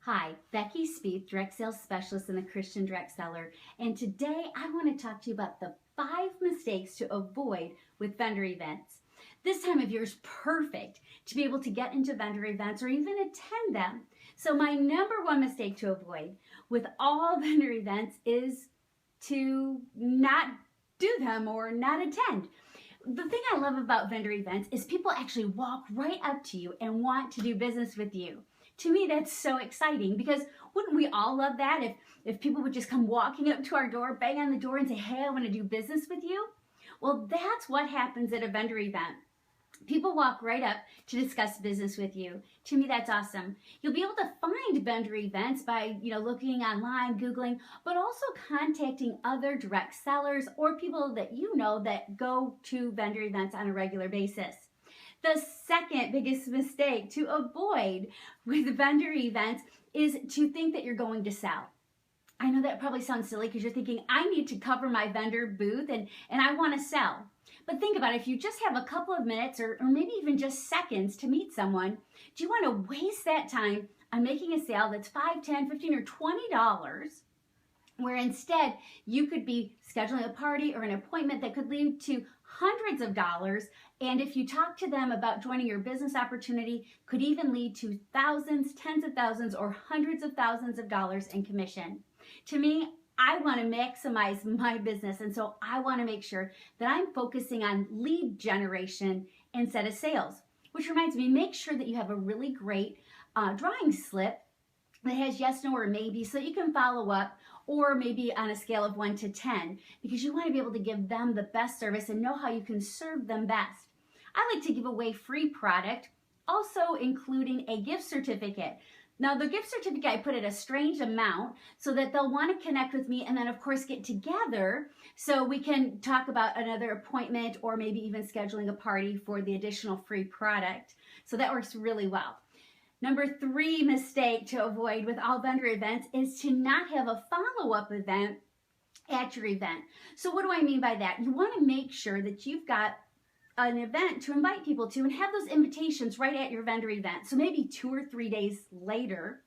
Hi, Becky Spieth, Direct Sales Specialist and the Christian Direct Seller. And today I want to talk to you about the 5 mistakes to avoid with vendor events. This time of year is perfect to be able to get into vendor events or even attend them. So my number one mistake to avoid with all vendor events is to not do them or not attend. The thing I love about vendor events is people actually walk right up to you and want to do business with you. To me, that's so exciting because wouldn't we all love that if people would just come walking up to our door, bang on the door and say, hey, I want to do business with you? Well, that's what happens at a vendor event. People walk right up to discuss business with you. To me, that's awesome. You'll be able to find vendor events by, looking online, Googling, but also contacting other direct sellers or people that you know that go to vendor events on a regular basis. The second biggest mistake to avoid with vendor events is to think that you're going to sell. I know that probably sounds silly because you're thinking, I need to cover my vendor booth and I want to sell. But think about it, if you just have a couple of minutes or maybe even just seconds to meet someone, do you want to waste that time on making a sale that's $5, $10, $15, or $20, where instead you could be scheduling a party or an appointment that could lead to hundreds of dollars, and if you talk to them about joining your business opportunity, could even lead to thousands, tens of thousands, or hundreds of thousands of dollars in commission. To me, I want to maximize my business, and so I want to make sure that I'm focusing on lead generation instead of sales. Which reminds me, make sure that you have a really great drawing slip that has yes, no, or maybe, so that you can follow up, or maybe on a scale of 1 to 10, because you want to be able to give them the best service and know how you can serve them best. I like to give away free product, also including a gift certificate. Now, the gift certificate, I put at a strange amount so that they'll want to connect with me and then, of course, get together so we can talk about another appointment or maybe even scheduling a party for the additional free product. So that works really well. Number 3 mistake to avoid with all vendor events is to not have a follow-up event at your event. So what do I mean by that? You want to make sure that you've got an event to invite people to and have those invitations right at your vendor event. So maybe 2 or 3 days later,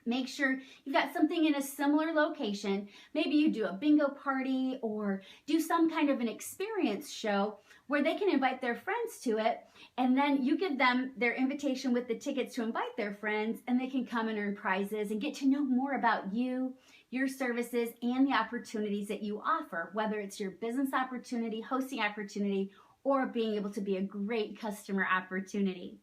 make sure you've got something in a similar location. Maybe you do a bingo party or do some kind of an experience show where they can invite their friends to it, and then you give them their invitation with the tickets to invite their friends, and they can come and earn prizes and get to know more about you, your services, and the opportunities that you offer, whether it's your business opportunity, hosting opportunity, or being able to be a great customer opportunity.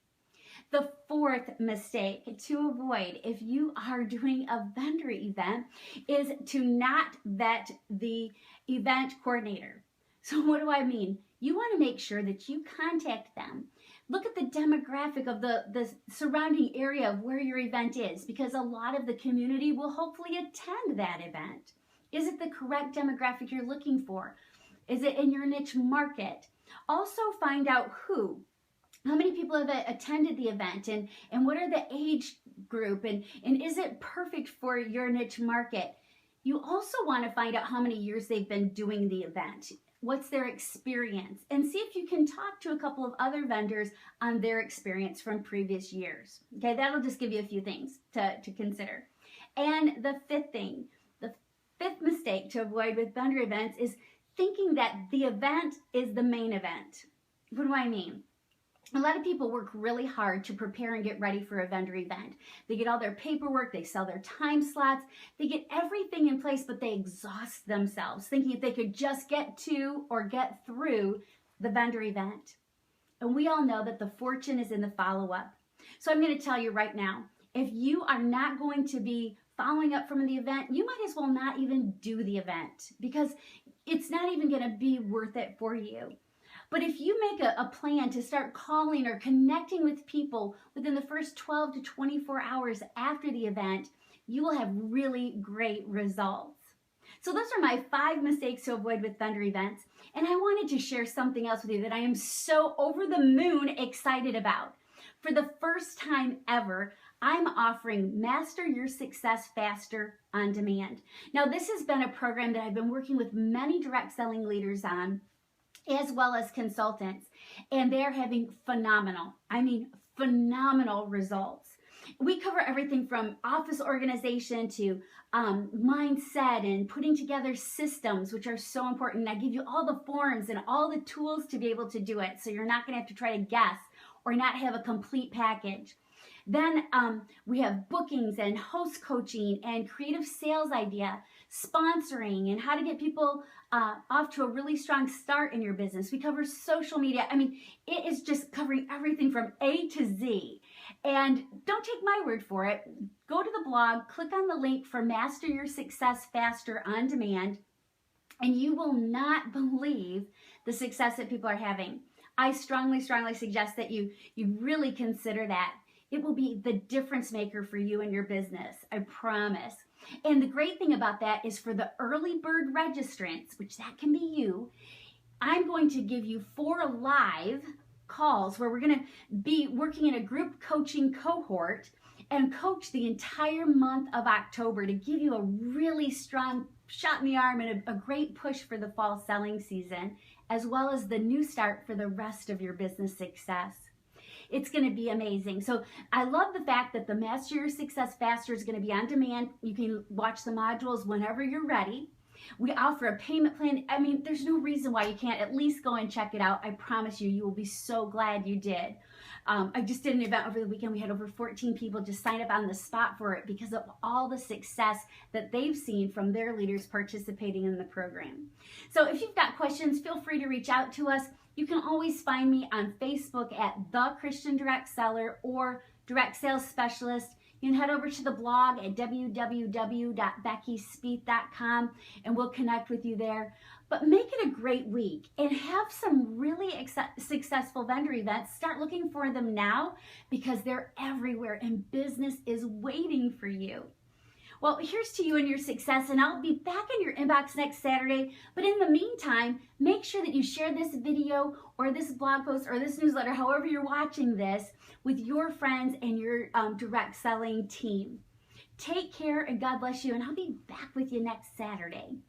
The 4th mistake to avoid if you are doing a vendor event is to not vet the event coordinator. So what do I mean? You want to make sure that you contact them. Look at the demographic of the surrounding area of where your event is, because a lot of the community will hopefully attend that event. Is it the correct demographic you're looking for? Is it in your niche market? Also find out how many people have attended the event and what are the age group and is it perfect for your niche market? You also want to find out how many years they've been doing the event. What's their experience? And see if you can talk to a couple of other vendors on their experience from previous years. Okay, that'll just give you a few things to consider. And the 5th mistake to avoid with vendor events is thinking that the event is the main event. What do I mean? A lot of people work really hard to prepare and get ready for a vendor event. They get all their paperwork, they sell their time slots, they get everything in place, but they exhaust themselves thinking if they could just get to or get through the vendor event. And we all know that the fortune is in the follow-up. So I'm going to tell you right now, if you are not going to be following up from the event, you might as well not even do the event because it's not even going to be worth it for you. But if you make a plan to start calling or connecting with people within the first 12 to 24 hours after the event, you will have really great results. So those are my 5 mistakes to avoid with vendor events. And I wanted to share something else with you that I am so over the moon excited about. For the first time ever, I'm offering Master Your Success Faster on Demand. Now, this has been a program that I've been working with many direct selling leaders on, as well as consultants, and they're having phenomenal results. We cover everything from office organization to mindset and putting together systems, which are so important. I give you all the forms and all the tools to be able to do it, so you're not going to have to try to guess or not have a complete package. Then we have bookings and host coaching and creative sales idea, sponsoring, and how to get people off to a really strong start in your business. We cover social media. I mean, it is just covering everything from A to Z. And don't take my word for it. Go to the blog, click on the link for Master Your Success Faster on Demand, and you will not believe the success that people are having. I strongly suggest that you really consider that. It will be the difference maker for you and your business, I promise. And the great thing about that is for the early bird registrants, which that can be you, I'm going to give you 4 live calls where we're going to be working in a group coaching cohort and coach the entire month of October to give you a really strong shot in the arm and a great push for the fall selling season, as well as the new start for the rest of your business success. It's going to be amazing. So I love the fact that the Master Your Success Faster is going to be on demand. You can watch the modules whenever you're ready. We offer a payment plan. I mean, there's no reason why you can't at least go and check it out. I promise you, you will be so glad you did. I just did an event over the weekend. We had over 14 people just sign up on the spot for it because of all the success that they've seen from their leaders participating in the program. So if you've got questions, feel free to reach out to us. You can always find me on Facebook at The Christian Direct Seller or Direct Sales Specialist. You can head over to the blog at www.beckyspeeth.com and we'll connect with you there. But make it a great week and have some really successful vendor events. Start looking for them now because they're everywhere and business is waiting for you. Well, here's to you and your success, and I'll be back in your inbox next Saturday. But in the meantime, make sure that you share this video or this blog post or this newsletter, however you're watching this, with your friends and your direct selling team. Take care and God bless you, and I'll be back with you next Saturday.